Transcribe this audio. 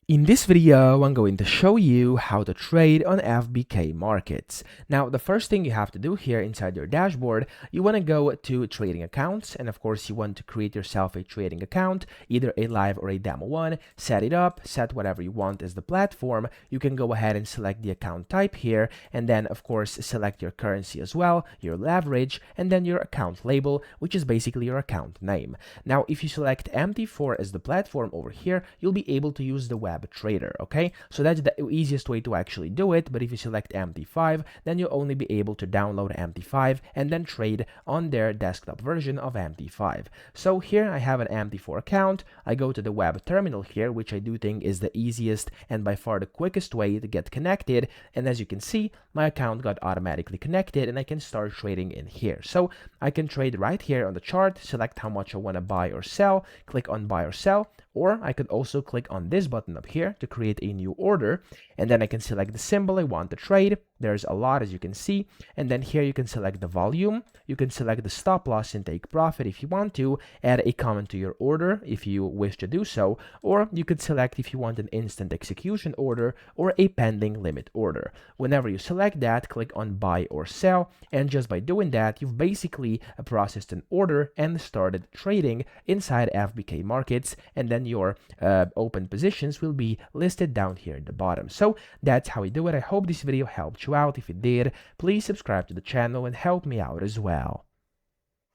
In this video, I'm going to show you how to trade on FBK Markets. Now, the first thing you have to do here inside your dashboard, you want to go to trading accounts, and of course, you want to create yourself a trading account, either a live or a demo one, set it up, set whatever you want as the platform. You can go ahead and select the account type here, and then of course, select your currency as well, your leverage, and then your account label, which is basically your account name. Now, if you select MT4 as the platform over here, you'll be able to use the web trader. Okay, so that's the easiest way to actually do it. But if you select MT5, then you'll only be able to download MT5 and then trade on their desktop version of MT5. So here I have an MT4 account. I go to the web terminal here, which I do think is the easiest and by far the quickest way to get connected. And as you can see, my account got automatically connected and I can start trading in here. So I can trade right here on the chart, select how much I want to buy or sell, click on buy or sell, or I could also click on this button up here to create a new order, and then I can select the symbol I want to trade. There's a lot, as you can see, and then here you can select the volume, you can select the stop loss and take profit if you want to, add a comment to your order if you wish to do so, or you could select if you want an instant execution order or a pending limit order. Whenever you select that, click on buy or sell, and just by doing that, you've basically processed an order and started trading inside FBK Markets, and then your open positions will be listed down here at the bottom. So that's how we do it. I hope this video helped you out. If it did, please subscribe to the channel and help me out as well.